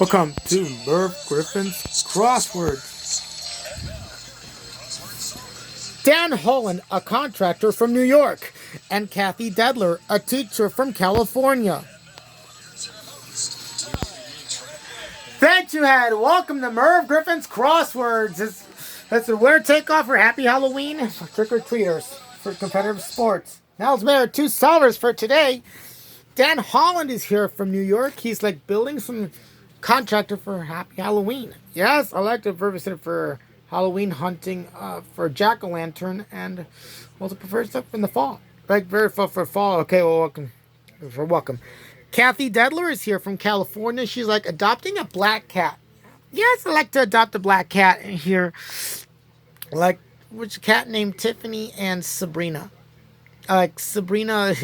Welcome to Merv Griffin's Crosswords. Dan Holland, a contractor from New York, and Cathy Dedler, a teacher from California. Thank you, Head. Welcome to Merv Griffin's Crosswords. It's a winner takeoff for Happy Halloween for trick-or-treaters for competitive sports. Now let's make our two solvers for today. Dan Holland is here from New York. He's like building some contractor for Happy Halloween. Yes, I like to babysit for Halloween hunting for jack-o'-lantern and also prefer stuff in the fall. Like very for fall. Okay, well, welcome. Cathy Dedler is here from California. She's like adopting a black cat. Yes, I like to adopt a black cat here. Like which cat named Tiffany and Sabrina. Like Sabrina,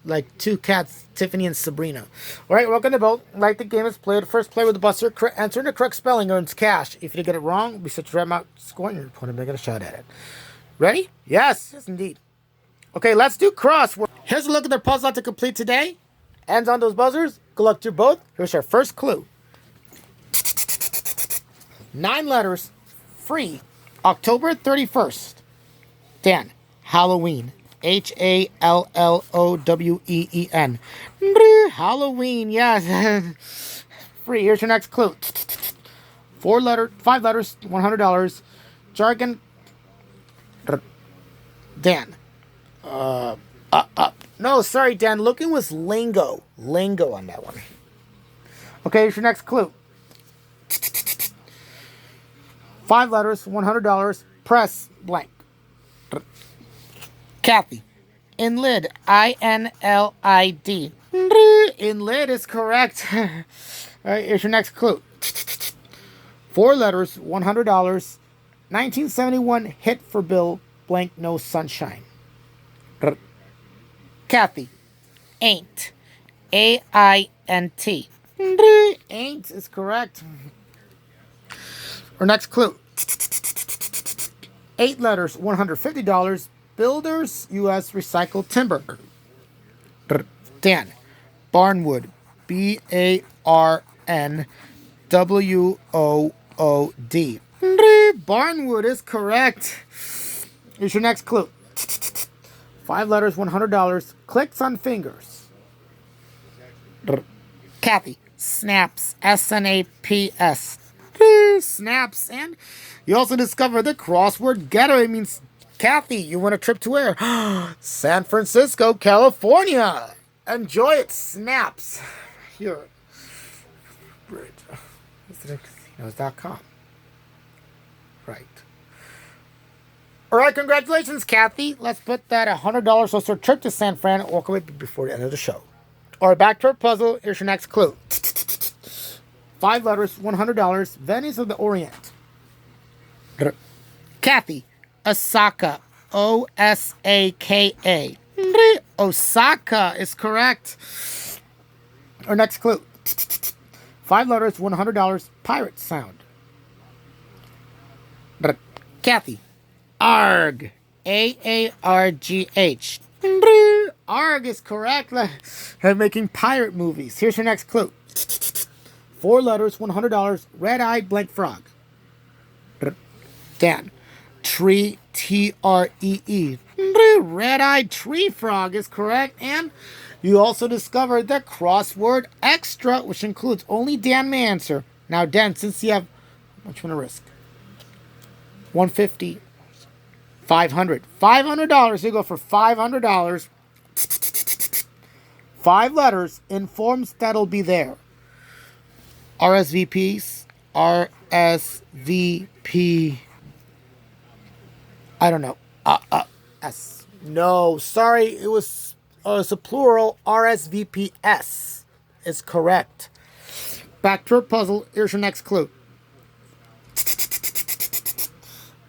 like two cats, Tiffany and Sabrina. All right, welcome to both. Like the game is played. First play with the buster. Answering the correct spelling earns cash. If you get it wrong, we set your amount scoring your opponent may get a shot at it. Ready? Yes, indeed. Okay, let's do crossword. Here's a look at the puzzle to complete today. Ends on those buzzers. Good luck to you both. Here's our first clue. 9 letters. Free. October 31st. Dan. Halloween. Halloween. Halloween, yes. Free. Here's your next clue. 5 letters, $100. Jargon. Dan. No, sorry, Dan. Looking was lingo. Lingo on that one. Okay, here's your next clue. 5 letters, $100. Press blank. Cathy. Inlid. INLID. Inlid is correct. All right, here's your next clue. 4 letters, $100. 1971 hit for Bill. Blank, no sunshine. Cathy. Ain't. AINT. Ain't is correct. Our next clue. 8 letters, $150. Builders, U.S. recycled timber. Dan. Barnwood. BARNWOOD. Barnwood is correct. Here's your next clue. 5 letters, $100. Clicks on fingers. Cathy. Snaps. SNAPS. Snaps. And you also discover the crossword getaway means Cathy, you want a trip to where? San Francisco, California. Enjoy it. Snaps. Here. Casinos.com. Right. All right, congratulations, Cathy. Let's put that $100 so our trip to San Fran walk away before the end of the show. All right, back to our puzzle. Here's your next clue. 5 letters, $100. Venice of the Orient. Cathy. Osaka. OSAKA. Osaka is correct. Our next clue. 5 letters, $100. Pirate sound. Cathy. ARG. AARGH. ARG is correct. Making pirate movies. Here's your next clue. 4 letters, $100. Red-eyed blank frog. Dan. Tree. TREE. Red-eyed tree frog is correct. And you also discovered the crossword extra, which includes only Dan may answer. Now, Dan, since you have, how much you want to risk? $150. $500. $500. You go for $500. 5 letters informs that'll be there. RSVPs. RSVP. I don't know. S. No, sorry. It was a plural. RSVPS is correct. Back to our puzzle. Here's your next clue.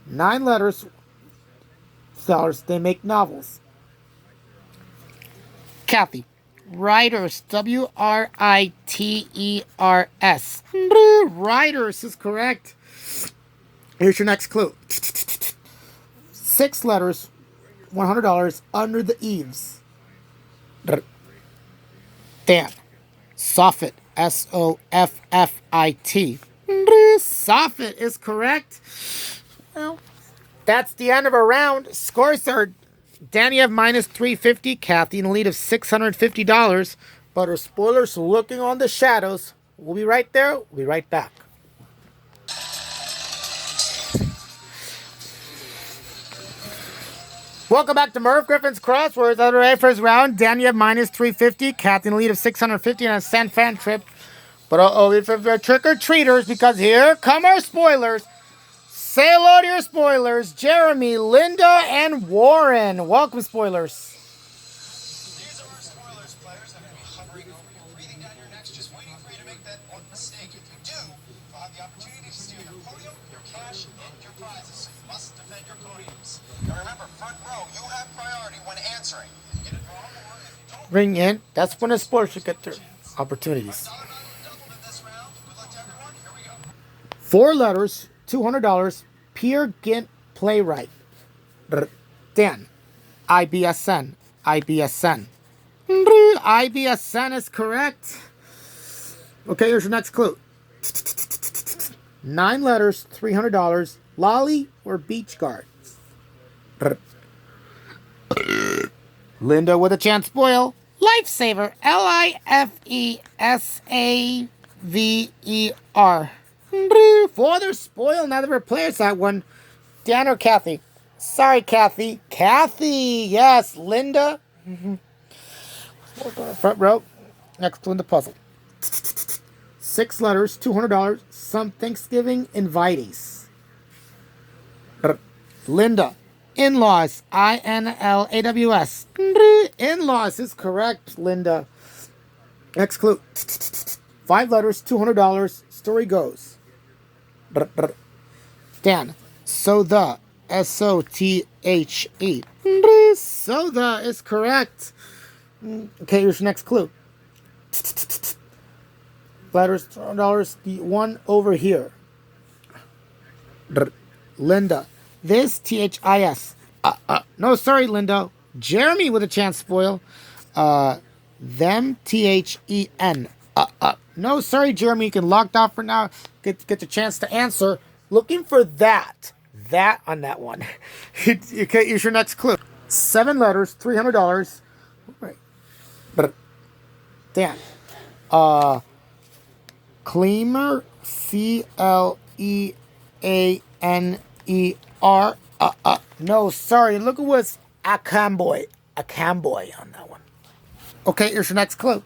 9 letters. Sellers. They make novels. Cathy. Writers. WRITERS. Writers is correct. Here's your next clue. 6 letters, $100. Under the eaves. Dan. Soffit. Soffit. Soffit is correct. Well, that's the end of our round. Scores are Danny have minus 350, Cathy in the lead of $650. But our spoilers looking on the shadows. We'll be right there. We'll be right back. Welcome back to Merv Griffin's Crosswords. Other right, first round. Danny have minus 350, Cathy in the lead of 650 on a San Fan trip. But if they're trick-or-treaters, because here come our spoilers. Say hello to your spoilers, Jeremy, Linda, and Warren. Welcome, spoilers. These are our spoilers, players. I'm going to be hovering over you, breathing down your necks, just waiting for you to make that one mistake. If you do, you'll have the opportunity to steal your podium, your cash, and your prizes. So you must defend your podiums. And remember, front row, you have priority when answering. If you get it wrong or if you don't... Ring in. That's when the spoilers should get their opportunities. Doubled in this round. Good luck to everyone. Here we go. 4 letters, $200. Peer Gint Playwright. Dan. IBSN. IBSN. IBSN is correct. Okay, here's your next clue. 9 letters, $300. Lolly or Beach Guards. Linda with a chance spoil. Lifesaver. Lifesaver. Father spoil. None of our players that one. Dan or Cathy? Sorry, Cathy. Cathy. Yes. Linda. Front row. Next clue in the puzzle. 6 letters, $200. Some Thanksgiving invitees. Linda. In-laws. INLAWS. In-laws is correct, Linda. Next clue. 5 letters, $200. Story goes. Dan. Sothe. SOTHE. Sothe is correct. Okay, here's your next clue. Letters, $200. The one over here. Linda. This, THIS. No, sorry, Linda. Jeremy with a chance spoil. Them, THEN. No, sorry, Jeremy. You can lock off for now. Get the chance to answer. Looking for that. That on that one. Okay, here's your next clue. 7 letters, $300. Right. Dan. Cleaner, CLEANER. No, sorry. Look at what's a camboy. A camboy on that one. Okay, here's your next clue.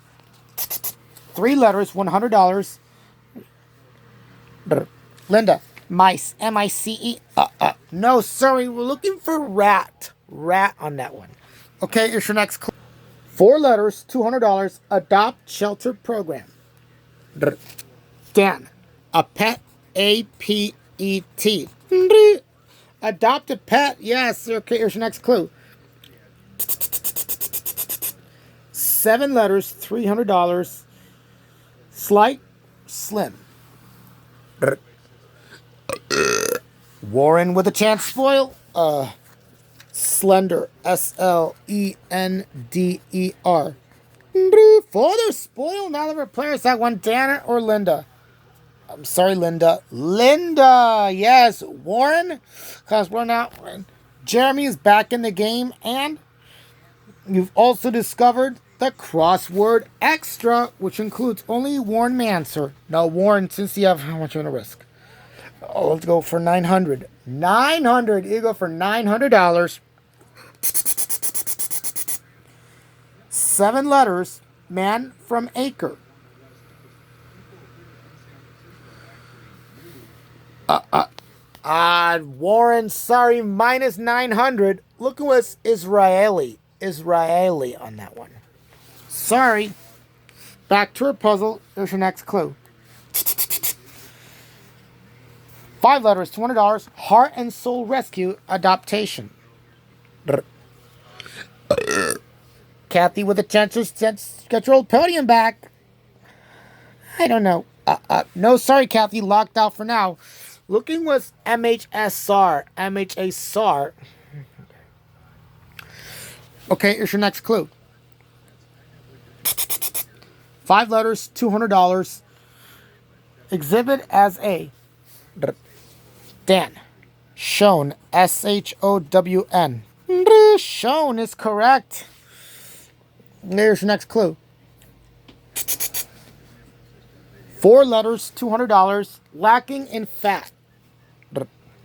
3 letters, $100. Linda. Mice. MICE. No, sorry. We're looking for rat. Rat on that one. Okay, here's your next clue. 4 letters, $200. Adopt Shelter Program. Dan. A pet. APET. Adopt a pet. Yes. Okay, here's your next clue. 7 letters, $300. Slight. Slim. Warren with a chance spoil. Slender. SLENDER. Father spoil. Now that our players that one, Dan or Linda. I'm sorry, Linda. Linda, yes. Warren, because we're not. Jeremy is back in the game, and you've also discovered the Crossword Extra, which includes only Warren answer. Now, Warren, since you have how much you want to risk? Oh, let's go for $900. $900. You go for $900. 7 letters. Man from Acre. Warren, sorry, minus 900. Look at what's Israeli. Israeli on that one. Sorry. Back to our puzzle. There's your next clue. 5 letters, $200. Heart and Soul Rescue Adaptation. Cathy with a chance to get your old podium back. I don't know. No, sorry, Cathy. Locked out for now. Looking was MHSR. MHASAR. Okay, here's your next clue. 5 letters, $200. Exhibit as A. Dan. Shown. S-H-O-W-N. Shown is correct. There's your next clue. 4 letters, $200. Lacking in fat.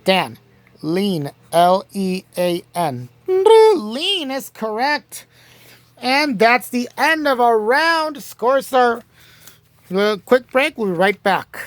Dan. Lean. L-E-A-N. Lean is correct. And that's the end of our round. Scores are a quick break. We'll be right back.